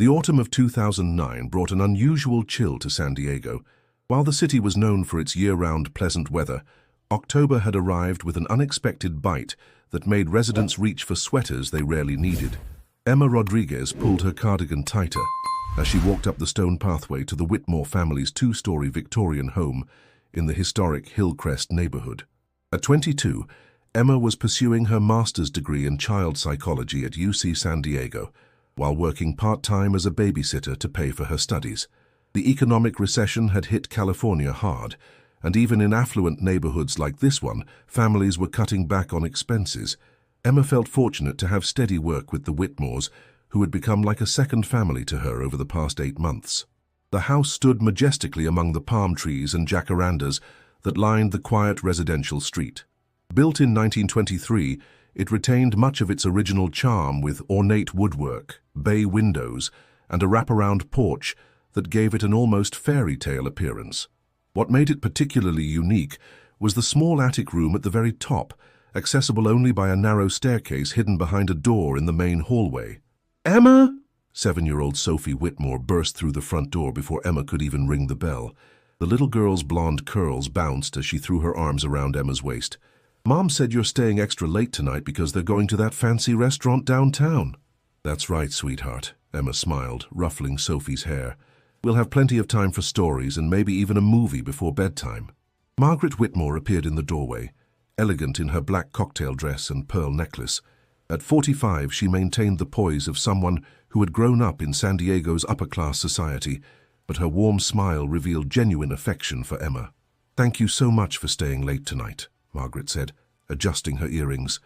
The autumn of 2009 brought an unusual chill to San Diego. While the city was known for its year-round pleasant weather, October had arrived with an unexpected bite that made residents reach for sweaters they rarely needed. Emma Rodriguez pulled her cardigan tighter as she walked up the stone pathway to the Whitmore family's two-story Victorian home in the historic Hillcrest neighborhood. At 22, Emma was pursuing her master's degree in child psychology at UC San Diego, while working part-time as a babysitter to pay for her studies. The economic recession had hit California hard, and even in affluent neighborhoods like this one, families were cutting back on expenses. Emma felt fortunate to have steady work with the Whitmores, who had become like a second family to her over the past 8 months. The house stood majestically among the palm trees and jacarandas that lined the quiet residential street. Built in 1923, it retained much of its original charm with ornate woodwork, bay windows, and a wraparound porch that gave it an almost fairy tale appearance. What made it particularly unique was the small attic room at the very top, accessible only by a narrow staircase hidden behind a door in the main hallway. "Emma!" 7-year-old Sophie Whitmore burst through the front door before Emma could even ring the bell. The little girl's blonde curls bounced as she threw her arms around Emma's waist. "Mom said you're staying extra late tonight because they're going to that fancy restaurant downtown." "That's right, sweetheart," Emma smiled, ruffling Sophie's hair. "We'll have plenty of time for stories and maybe even a movie before bedtime." Margaret Whitmore appeared in the doorway, elegant in her black cocktail dress and pearl necklace. At 45, she maintained the poise of someone who had grown up in San Diego's upper-class society, but her warm smile revealed genuine affection for Emma. "Thank you so much for staying late tonight," Margaret said, adjusting her earrings.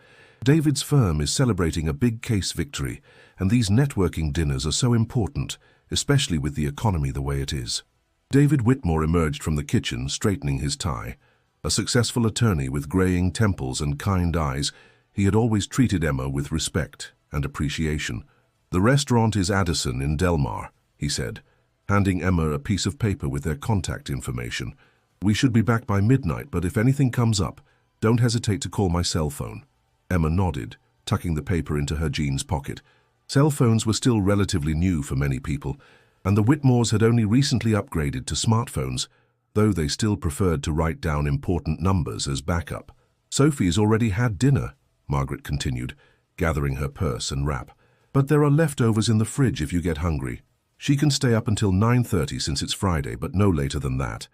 "David's firm is celebrating a big case victory, and these networking dinners are so important, especially with the economy the way it is." David Whitmore emerged from the kitchen, straightening his tie. A successful attorney with graying temples and kind eyes, he had always treated Emma with respect and appreciation. "The restaurant is Addison in Del Mar," he said, handing Emma a piece of paper with their contact information. "We should be back by midnight, but if anything comes up, don't hesitate to call my cell phone." Emma nodded, tucking the paper into her jeans pocket. Cell phones were still relatively new for many people, and the Whitmores had only recently upgraded to smartphones, though they still preferred to write down important numbers as backup. "Sophie's already had dinner," Margaret continued, gathering her purse and wrap. "But there are leftovers in the fridge if you get hungry. She can stay up until 9:30 since it's Friday, but no later than that."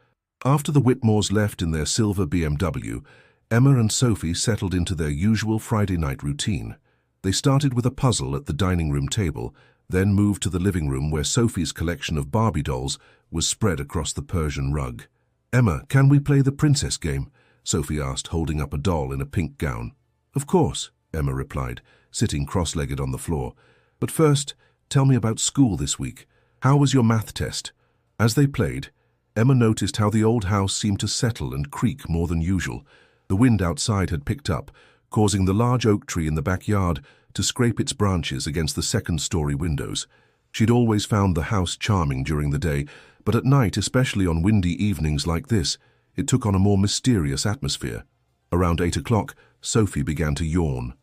After the Whitmores left in their silver BMW, Emma and Sophie settled into their usual Friday night routine. They started with a puzzle at the dining room table, then moved to the living room where Sophie's collection of Barbie dolls was spread across the Persian rug. "Emma, can we play the princess game?" Sophie asked, holding up a doll in a pink gown. "Of course," Emma replied, sitting cross-legged on the floor. "But first, tell me about school this week. How was your math test?" As they played, Emma noticed how the old house seemed to settle and creak more than usual. The wind outside had picked up, causing the large oak tree in the backyard to scrape its branches against the second-story windows. She'd always found the house charming during the day, but at night, especially on windy evenings like this, it took on a more mysterious atmosphere. Around 8 o'clock, Sophie began to yawn.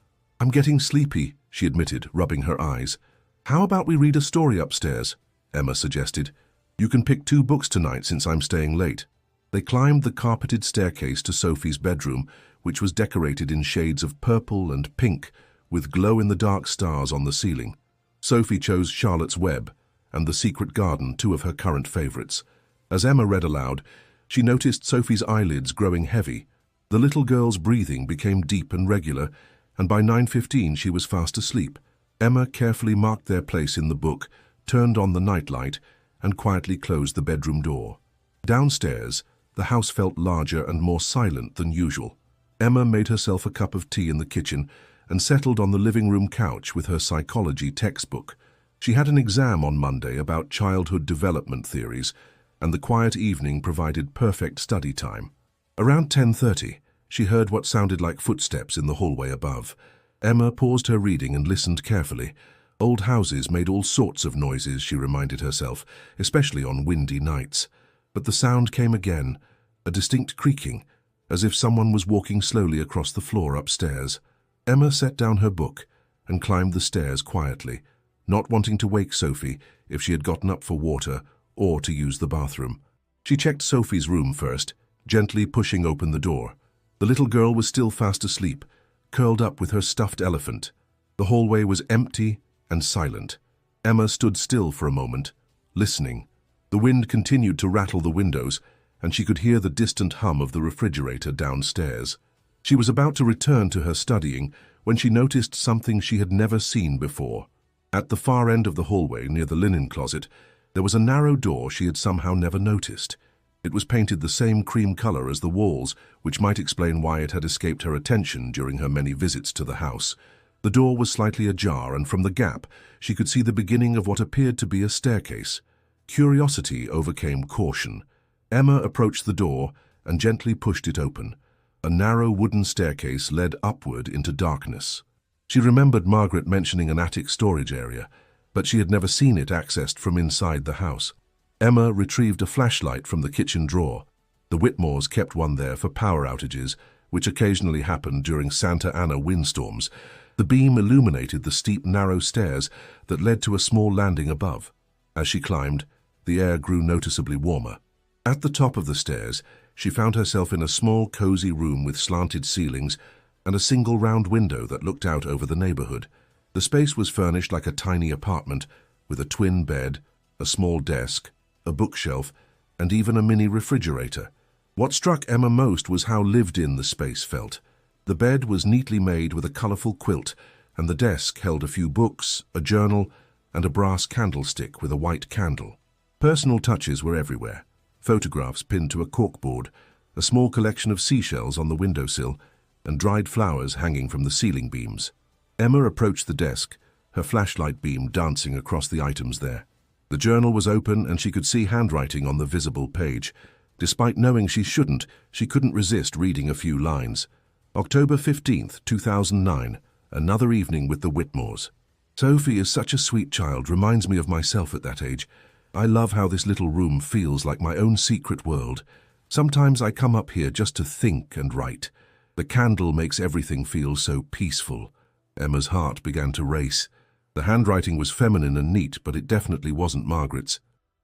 "I'm getting sleepy," she admitted, rubbing her eyes. "How about we read a story upstairs?" Emma suggested. "You can pick 2 books tonight since I'm staying late." They climbed the carpeted staircase to Sophie's bedroom, which was decorated in shades of purple and pink, with glow-in-the-dark stars on the ceiling. Sophie chose Charlotte's Web and The Secret Garden, 2 of her current favorites. As Emma read aloud, she noticed Sophie's eyelids growing heavy. The little girl's breathing became deep and regular, and by 9:15 she was fast asleep. Emma carefully marked their place in the book, turned on the nightlight, and quietly closed the bedroom door. Downstairs, the house felt larger and more silent than usual. Emma made herself a cup of tea in the kitchen and settled on the living room couch with her psychology textbook. She had an exam on Monday about childhood development theories, and the quiet evening provided perfect study time. Around 10:30, she heard what sounded like footsteps in the hallway above. Emma paused her reading and listened carefully. Old houses made all sorts of noises, she reminded herself, especially on windy nights. But the sound came again, a distinct creaking, as if someone was walking slowly across the floor upstairs. Emma set down her book and climbed the stairs quietly, not wanting to wake Sophie if she had gotten up for water or to use the bathroom. She checked Sophie's room first, gently pushing open the door. The little girl was still fast asleep, curled up with her stuffed elephant. The hallway was empty and silent. Emma stood still for a moment, listening. The wind continued to rattle the windows, and she could hear the distant hum of the refrigerator downstairs. She was about to return to her studying when she noticed something she had never seen before. At the far end of the hallway, near the linen closet, there was a narrow door she had somehow never noticed. It was painted the same cream color as the walls, which might explain why it had escaped her attention during her many visits to the house. The door was slightly ajar, and from the gap, she could see the beginning of what appeared to be a staircase. Curiosity overcame caution. Emma approached the door and gently pushed it open. A narrow wooden staircase led upward into darkness. She remembered Margaret mentioning an attic storage area, but she had never seen it accessed from inside the house. Emma retrieved a flashlight from the kitchen drawer. The Whitmores kept one there for power outages, which occasionally happened during Santa Ana windstorms. The beam illuminated the steep, narrow stairs that led to a small landing above. As she climbed, the air grew noticeably warmer. At the top of the stairs, she found herself in a small, cozy room with slanted ceilings and a single round window that looked out over the neighborhood. The space was furnished like a tiny apartment, with a twin bed, a small desk, a bookshelf, and even a mini refrigerator. What struck Emma most was how lived-in the space felt. The bed was neatly made with a colorful quilt, and the desk held a few books, a journal, and a brass candlestick with a white candle. Personal touches were everywhere. Photographs pinned to a corkboard, a small collection of seashells on the windowsill, and dried flowers hanging from the ceiling beams. Emma approached the desk, her flashlight beam dancing across the items there. The journal was open and she could see handwriting on the visible page. Despite knowing she shouldn't, she couldn't resist reading a few lines. October 15th, 2009, another evening with the Whitmores. Sophie is such a sweet child, reminds me of myself at that age. I love how this little room feels like my own secret world. Sometimes I come up here just to think and write. The candle makes everything feel so peaceful. Emma's heart began to race. The handwriting was feminine and neat, but it definitely wasn't Margaret's.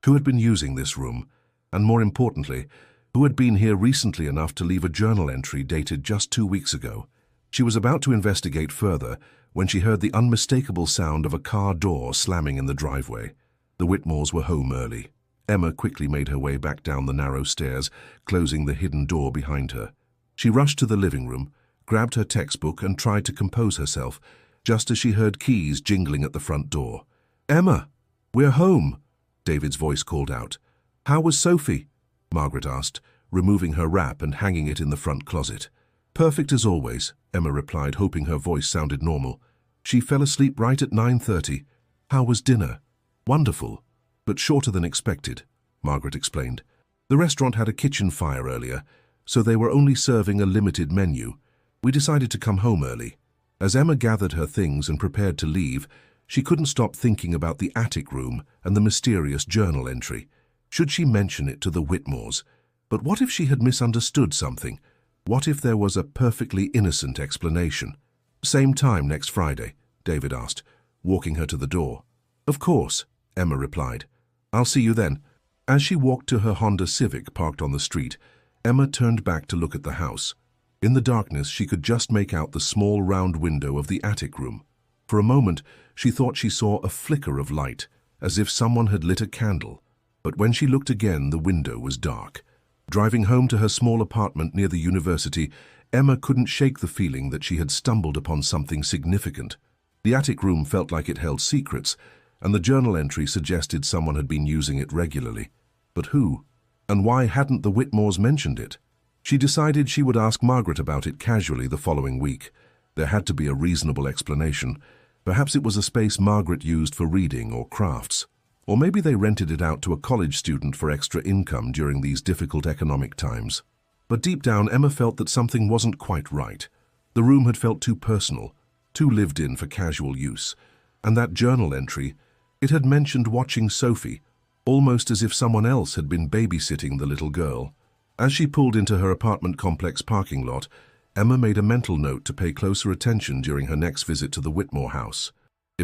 Who had been using this room? And more importantly, who had been here recently enough to leave a journal entry dated just 2 weeks ago? She was about to investigate further when she heard the unmistakable sound of a car door slamming in the driveway. The Whitmores were home early. Emma quickly made her way back down the narrow stairs, closing the hidden door behind her. She rushed to the living room, grabbed her textbook and tried to compose herself, just as she heard keys jingling at the front door. "Emma, we're home," David's voice called out. "How was Sophie?" Margaret asked, removing her wrap and hanging it in the front closet. "Perfect as always," Emma replied, hoping her voice sounded normal. "She fell asleep right at 9:30. How was dinner?" "Wonderful, but shorter than expected," Margaret explained. "The restaurant had a kitchen fire earlier, so they were only serving a limited menu. We decided to come home early." As Emma gathered her things and prepared to leave, she couldn't stop thinking about the attic room and the mysterious journal entry. Should she mention it to the Whitmores? But what if she had misunderstood something? What if there was a perfectly innocent explanation? "Same time next Friday?" David asked, walking her to the door. "Of course," Emma replied. "I'll see you then." As she walked to her Honda Civic parked on the street, Emma turned back to look at the house. In the darkness, she could just make out the small round window of the attic room. For a moment, she thought she saw a flicker of light, as if someone had lit a candle. But when she looked again, the window was dark. Driving home to her small apartment near the university, Emma couldn't shake the feeling that she had stumbled upon something significant. The attic room felt like it held secrets, and the journal entry suggested someone had been using it regularly. But who? And why hadn't the Whitmores mentioned it? She decided she would ask Margaret about it casually the following week. There had to be a reasonable explanation. Perhaps it was a space Margaret used for reading or crafts. Or maybe they rented it out to a college student for extra income during these difficult economic times. But deep down, Emma felt that something wasn't quite right. The room had felt too personal, too lived in for casual use. And that journal entry, it had mentioned watching Sophie, almost as if someone else had been babysitting the little girl. As she pulled into her apartment complex parking lot, Emma made a mental note to pay closer attention during her next visit to the Whitmore house.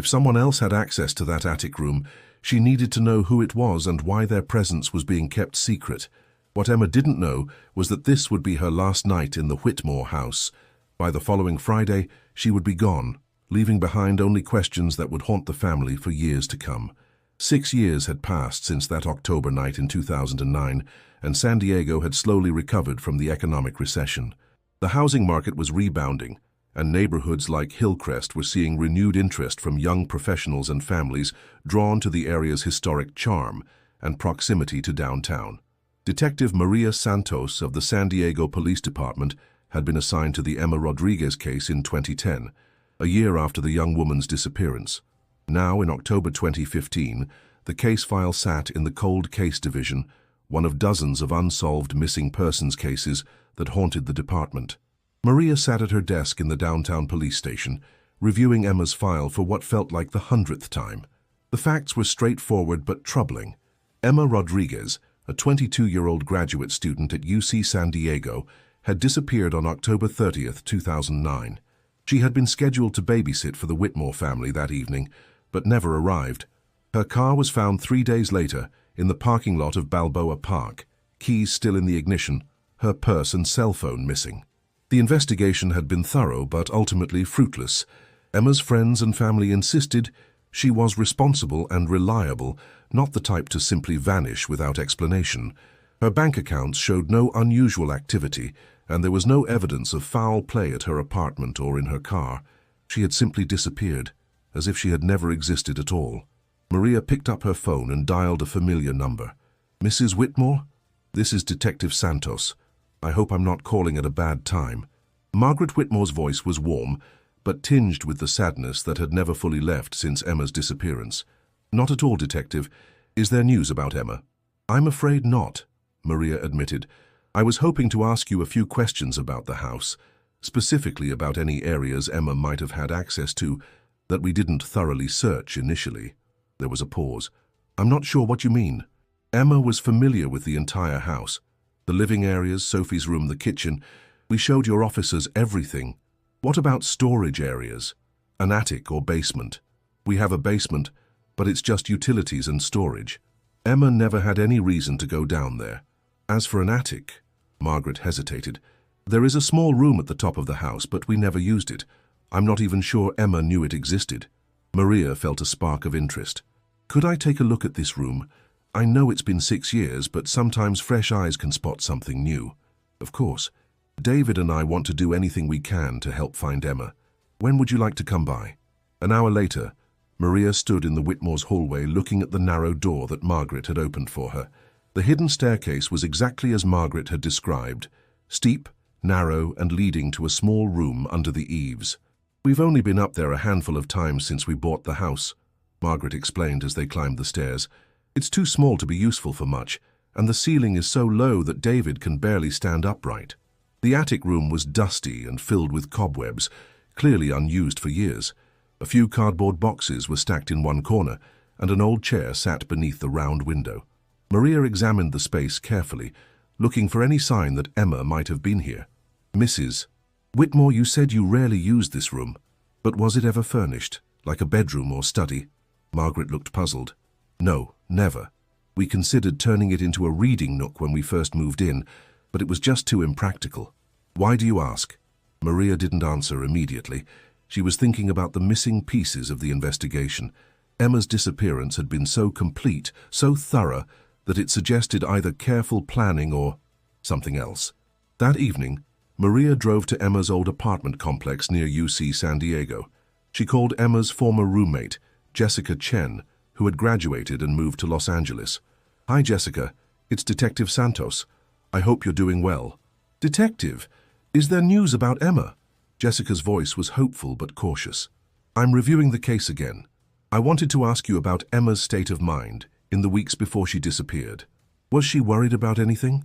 If someone else had access to that attic room, she needed to know who it was and why their presence was being kept secret. What Emma didn't know was that this would be her last night in the Whitmore house. By the following Friday, she would be gone, leaving behind only questions that would haunt the family for years to come. 6 years had passed since that October night in 2009, and San Diego had slowly recovered from the economic recession. The housing market was rebounding, and neighborhoods like Hillcrest were seeing renewed interest from young professionals and families drawn to the area's historic charm and proximity to downtown. Detective Maria Santos of the San Diego Police Department had been assigned to the Emma Rodriguez case in 2010, a year after the young woman's disappearance. Now, in October 2015, the case file sat in the Cold Case Division, one of dozens of unsolved missing persons cases that haunted the department. Maria sat at her desk in the downtown police station, reviewing Emma's file for what felt like the 100th time. The facts were straightforward but troubling. Emma Rodriguez, a 22-year-old graduate student at UC San Diego, had disappeared on October 30th, 2009. She had been scheduled to babysit for the Whitmore family that evening, but never arrived. Her car was found 3 days later in the parking lot of Balboa Park, keys still in the ignition, her purse and cell phone missing. The investigation had been thorough but ultimately fruitless. Emma's friends and family insisted she was responsible and reliable, not the type to simply vanish without explanation. Her bank accounts showed no unusual activity, and there was no evidence of foul play at her apartment or in her car. She had simply disappeared, as if she had never existed at all. Maria picked up her phone and dialed a familiar number. "Mrs. Whitmore? This is Detective Santos. I hope I'm not calling at a bad time." Margaret Whitmore's voice was warm, but tinged with the sadness that had never fully left since Emma's disappearance. "Not at all, Detective. Is there news about Emma?" "I'm afraid not," Maria admitted. "I was hoping to ask you a few questions about the house, specifically about any areas Emma might have had access to that we didn't thoroughly search initially." There was a pause. "I'm not sure what you mean." Emma was familiar with the entire house. The living areas, Sophie's room, the kitchen. We showed your officers everything. What about storage areas? An attic or basement? We have a basement, but it's just utilities and storage. Emma never had any reason to go down there. As for an attic, Margaret hesitated. There is a small room at the top of the house, but we never used it. I'm not even sure Emma knew it existed. Maria felt a spark of interest. "Could I take a look at this room? I know it's been 6 years, but sometimes fresh eyes can spot something new." "Of course. David and I want to do anything we can to help find Emma. When would you like to come by?" An hour later, Maria stood in the Whitmore's hallway looking at the narrow door that Margaret had opened for her. The hidden staircase was exactly as Margaret had described, steep, narrow, and leading to a small room under the eaves. "We've only been up there a handful of times since we bought the house," Margaret explained as they climbed the stairs. "It's too small to be useful for much, and the ceiling is so low that David can barely stand upright." The attic room was dusty and filled with cobwebs, clearly unused for years. A few cardboard boxes were stacked in one corner, and an old chair sat beneath the round window. Maria examined the space carefully, looking for any sign that Emma might have been here. "Mrs. Whitmore, you said you rarely used this room, but was it ever furnished, like a bedroom or study?" Margaret looked puzzled. "No, never. We considered turning it into a reading nook when we first moved in, but it was just too impractical." "Why do you ask?" Maria didn't answer immediately. She was thinking about the missing pieces of the investigation. Emma's disappearance had been so complete, so thorough, that it suggested either careful planning or something else. That evening, Maria drove to Emma's old apartment complex near UC San Diego. She called Emma's former roommate, Jessica Chen, who had graduated and moved to Los Angeles. "Hi, Jessica. It's Detective Santos. I hope you're doing well." "Detective, is there news about Emma?" Jessica's voice was hopeful but cautious. "I'm reviewing the case again. I wanted to ask you about Emma's state of mind in the weeks before she disappeared. Was she worried about anything?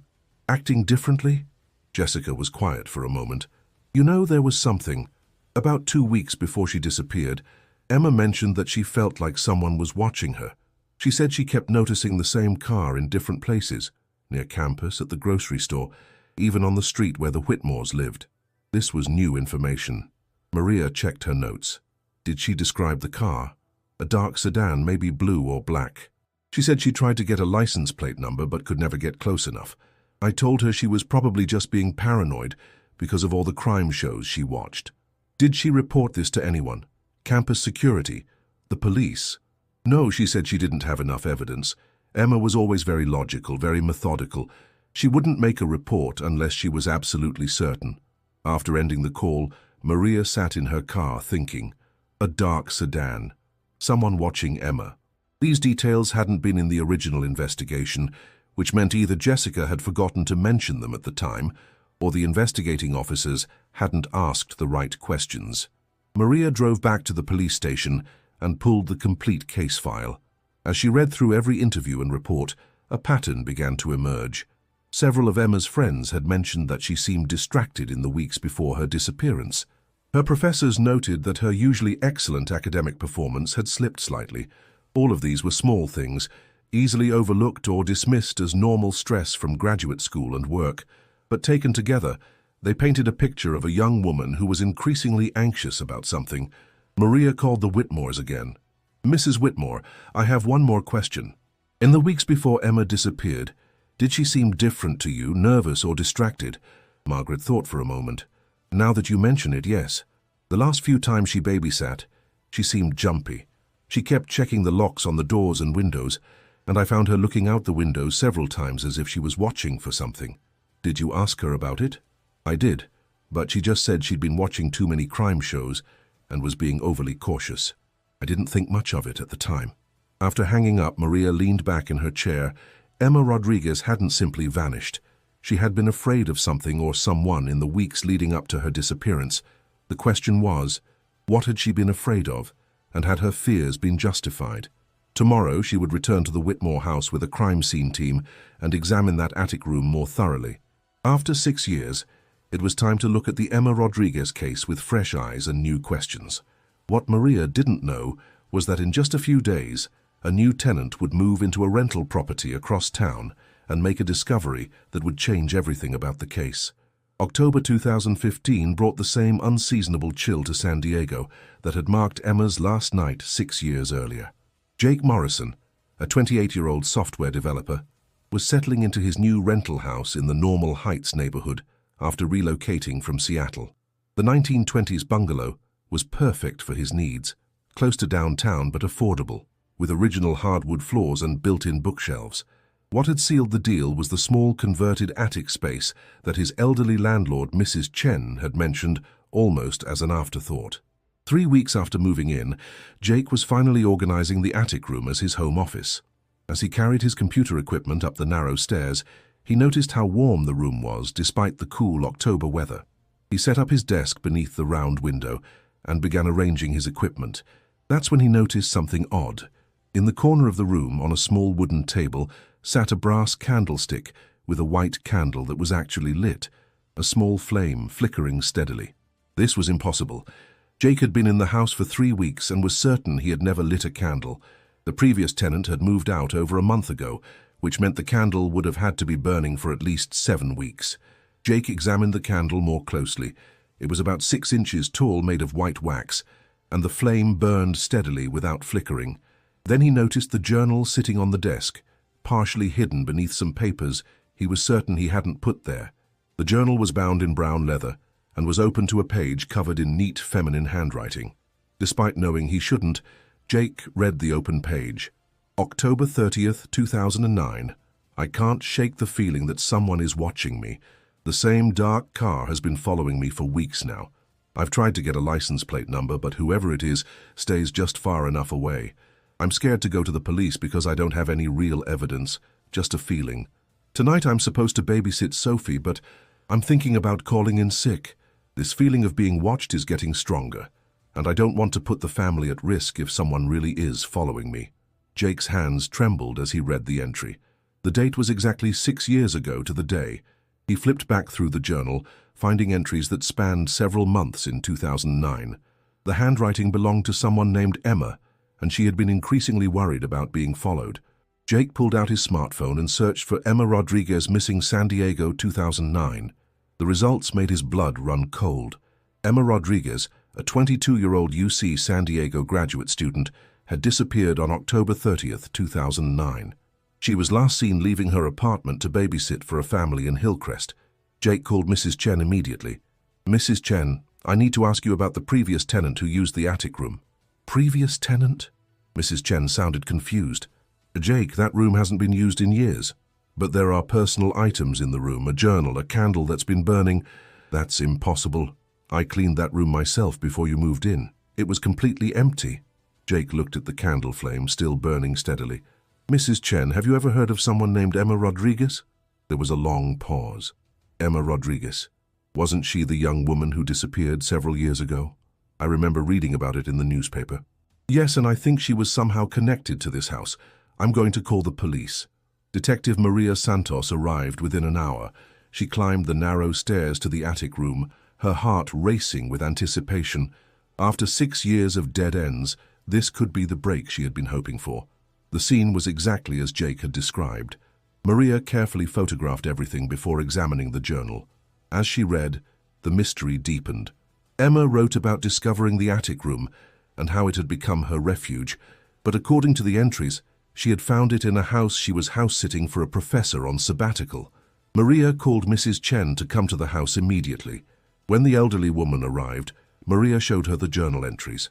Acting differently?" Jessica was quiet for a moment. "You know, there was something. About 2 weeks before she disappeared, Emma mentioned that she felt like someone was watching her. She said she kept noticing the same car in different places, near campus, at the grocery store, even on the street where the Whitmores lived." This was new information. Maria checked her notes. "Did she describe the car?" A dark sedan, maybe blue or black. She said she tried to get a license plate number but could never get close enough. I told her she was probably just being paranoid because of all the crime shows she watched. Did she report this to anyone? Campus security? The police? No, she said she didn't have enough evidence. Emma was always very logical, very methodical. She wouldn't make a report unless she was absolutely certain. After ending the call, Maria sat in her car thinking. A dark sedan. Someone watching Emma. These details hadn't been in the original investigation, which meant either Jessica had forgotten to mention them at the time, or the investigating officers hadn't asked the right questions. Maria drove back to the police station and pulled the complete case file. As she read through every interview and report, a pattern began to emerge. Several of Emma's friends had mentioned that she seemed distracted in the weeks before her disappearance. Her professors noted that her usually excellent academic performance had slipped slightly. All of these were small things, easily overlooked or dismissed as normal stress from graduate school and work, but taken together, they painted a picture of a young woman who was increasingly anxious about something. Maria called the Whitmores again. Mrs. Whitmore, I have one more question. In the weeks before Emma disappeared, did she seem different to you, nervous or distracted? Margaret thought for a moment. Now that you mention it, yes. The last few times she babysat, she seemed jumpy. She kept checking the locks on the doors and windows, and I found her looking out the window several times as if she was watching for something. Did you ask her about it? I did, but she just said she'd been watching too many crime shows and was being overly cautious. I didn't think much of it at the time. After hanging up, Maria leaned back in her chair. Emma Rodriguez hadn't simply vanished. She had been afraid of something or someone in the weeks leading up to her disappearance. The question was, what had she been afraid of, and had her fears been justified? Tomorrow she would return to the Whitmore house with a crime scene team and examine that attic room more thoroughly. After 6 years, it was time to look at the Emma Rodriguez case with fresh eyes and new questions. What Maria didn't know was that in just a few days, a new tenant would move into a rental property across town and make a discovery that would change everything about the case. October 2015 brought the same unseasonable chill to San Diego that had marked Emma's last night 6 years earlier. Jake Morrison, a 28-year-old software developer, was settling into his new rental house in the Normal Heights neighborhood after relocating from Seattle. The 1920s bungalow was perfect for his needs, close to downtown but affordable, with original hardwood floors and built-in bookshelves. What had sealed the deal was the small converted attic space that his elderly landlord, Mrs. Chen, had mentioned almost as an afterthought. 3 weeks after moving in, Jake was finally organizing the attic room as his home office. As he carried his computer equipment up the narrow stairs, he noticed how warm the room was despite the cool October weather. He set up his desk beneath the round window and began arranging his equipment. That's when he noticed something odd. In the corner of the room, on a small wooden table, sat a brass candlestick with a white candle that was actually lit, a small flame flickering steadily. This was impossible. Jake had been in the house for 3 weeks and was certain he had never lit a candle. The previous tenant had moved out over a month ago, which meant the candle would have had to be burning for at least 7 weeks. Jake examined the candle more closely. It was about 6 inches tall, made of white wax, and the flame burned steadily without flickering. Then he noticed the journal sitting on the desk, partially hidden beneath some papers he was certain he hadn't put there. The journal was bound in brown leather and was open to a page covered in neat feminine handwriting. Despite knowing he shouldn't, Jake read the open page. October 30th, 2009. I can't shake the feeling that someone is watching me. The same dark car has been following me for weeks now. I've tried to get a license plate number, but whoever it is stays just far enough away. I'm scared to go to the police because I don't have any real evidence, just a feeling. Tonight I'm supposed to babysit Sophie, but I'm thinking about calling in sick. This feeling of being watched is getting stronger, and I don't want to put the family at risk if someone really is following me. Jake's hands trembled as he read the entry. The date was exactly 6 years ago to the day. He flipped back through the journal, finding entries that spanned several months in 2009. The handwriting belonged to someone named Emma, and she had been increasingly worried about being followed. Jake pulled out his smartphone and searched for Emma Rodriguez missing San Diego 2009. The results made his blood run cold. Emma Rodriguez, a 22-year-old UC San Diego graduate student, had disappeared on October 30th, 2009. She was last seen leaving her apartment to babysit for a family in Hillcrest. Jake called Mrs. Chen immediately. "Mrs. Chen, I need to ask you about the previous tenant who used the attic room." "Previous tenant?" Mrs. Chen sounded confused. "Jake, that room hasn't been used in years. But there are personal items in the room, a journal, a candle that's been burning." "That's impossible. I cleaned that room myself before you moved in. It was completely empty." Jake looked at the candle flame, still burning steadily. "Mrs. Chen, have you ever heard of someone named Emma Rodriguez?" There was a long pause. Emma Rodriguez. Wasn't she the young woman who disappeared several years ago? I remember reading about it in the newspaper. "Yes, and I think she was somehow connected to this house. I'm going to call the police." Detective Maria Santos arrived within an hour. She climbed the narrow stairs to the attic room, her heart racing with anticipation. After 6 years of dead ends, this could be the break she had been hoping for. The scene was exactly as Jake had described. Maria carefully photographed everything before examining the journal. As she read, the mystery deepened. Emma wrote about discovering the attic room and how it had become her refuge, but according to the entries, she had found it in a house she was house-sitting for a professor on sabbatical. Maria called Mrs. Chen to come to the house immediately. When the elderly woman arrived, Maria showed her the journal entries.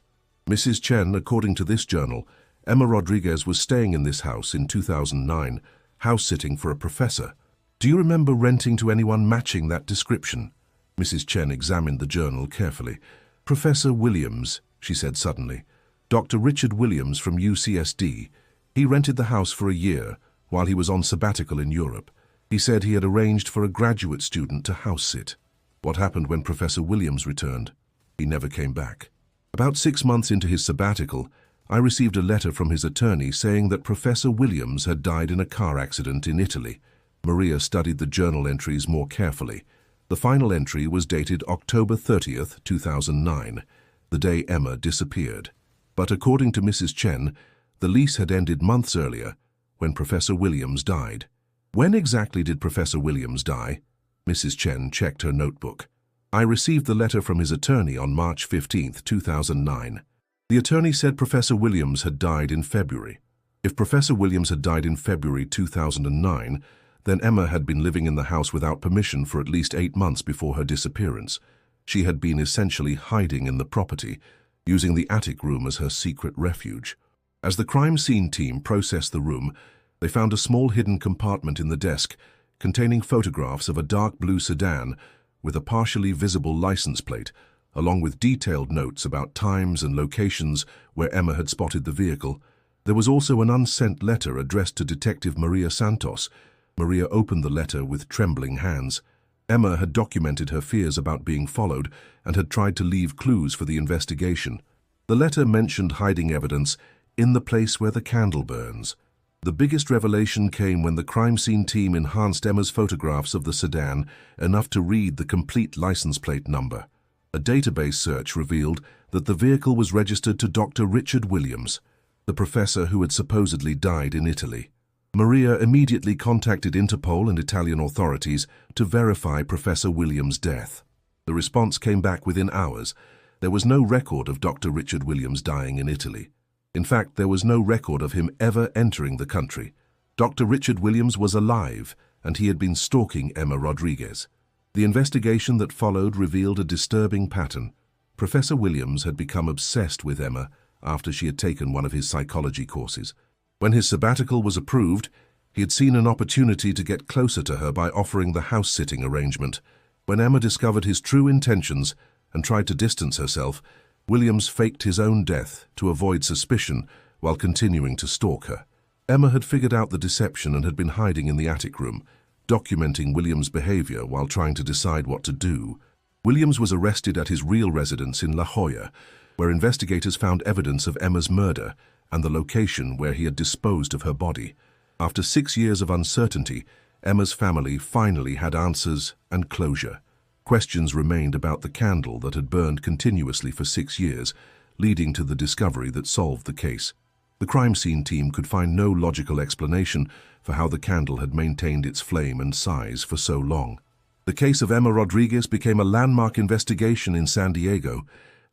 "Mrs. Chen, according to this journal, Emma Rodriguez was staying in this house in 2009, house-sitting for a professor. Do you remember renting to anyone matching that description?" Mrs. Chen examined the journal carefully. "Professor Williams," she said suddenly. "Dr. Richard Williams from UCSD. He rented the house for a year while he was on sabbatical in Europe. He said he had arranged for a graduate student to house-sit." "What happened when Professor Williams returned?" "He never came back. About 6 months into his sabbatical, I received a letter from his attorney saying that Professor Williams had died in a car accident in Italy." Maria studied the journal entries more carefully. The final entry was dated October 30th, 2009, the day Emma disappeared. But according to Mrs. Chen, the lease had ended months earlier, when Professor Williams died. "When exactly did Professor Williams die?" Mrs. Chen checked her notebook. "I received the letter from his attorney on March 15th, 2009. The attorney said Professor Williams had died in February. If Professor Williams had died in February 2009, then Emma had been living in the house without permission for at least 8 months before her disappearance. She had been essentially hiding in the property, using the attic room as her secret refuge. As the crime scene team processed the room, they found a small hidden compartment in the desk containing photographs of a dark blue sedan with a partially visible license plate, along with detailed notes about times and locations where Emma had spotted the vehicle. There was also an unsent letter addressed to Detective Maria Santos. Maria opened the letter with trembling hands. Emma had documented her fears about being followed and had tried to leave clues for the investigation. The letter mentioned hiding evidence in the place where the candle burns. The biggest revelation came when the crime scene team enhanced Emma's photographs of the sedan enough to read the complete license plate number. A database search revealed that the vehicle was registered to Dr. Richard Williams, the professor who had supposedly died in Italy. Maria immediately contacted Interpol and Italian authorities to verify Professor Williams' death. The response came back within hours. There was no record of Dr. Richard Williams dying in Italy. In fact, there was no record of him ever entering the country. Dr. Richard Williams was alive, and he had been stalking Emma Rodriguez. The investigation that followed revealed a disturbing pattern. Professor Williams had become obsessed with Emma after she had taken one of his psychology courses. When his sabbatical was approved, he had seen an opportunity to get closer to her by offering the house-sitting arrangement. When Emma discovered his true intentions and tried to distance herself, Williams faked his own death to avoid suspicion while continuing to stalk her. Emma had figured out the deception and had been hiding in the attic room, documenting Williams' behavior while trying to decide what to do. Williams was arrested at his real residence in La Jolla, where investigators found evidence of Emma's murder and the location where he had disposed of her body. After 6 years of uncertainty, Emma's family finally had answers and closure. Questions remained about the candle that had burned continuously for 6 years, leading to the discovery that solved the case. The crime scene team could find no logical explanation for how the candle had maintained its flame and size for so long. The case of Emma Rodriguez became a landmark investigation in San Diego.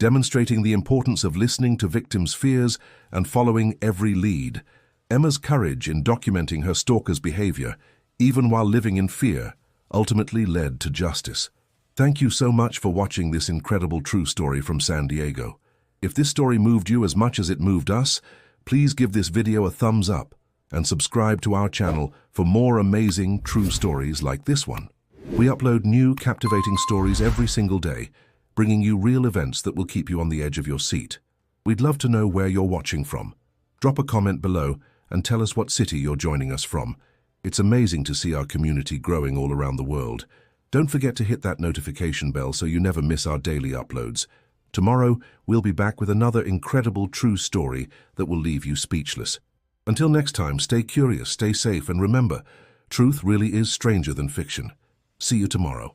demonstrating the importance of listening to victims' fears and following every lead. Emma's courage in documenting her stalker's behavior, even while living in fear, ultimately led to justice. Thank you so much for watching this incredible true story from San Diego. If this story moved you as much as it moved us, please give this video a thumbs up and subscribe to our channel for more amazing true stories like this one. We upload new, captivating stories every single day, bringing you real events that will keep you on the edge of your seat. We'd love to know where you're watching from. Drop a comment below and tell us what city you're joining us from. It's amazing to see our community growing all around the world. Don't forget to hit that notification bell so you never miss our daily uploads. Tomorrow, we'll be back with another incredible true story that will leave you speechless. Until next time, stay curious, stay safe, and remember, truth really is stranger than fiction. See you tomorrow.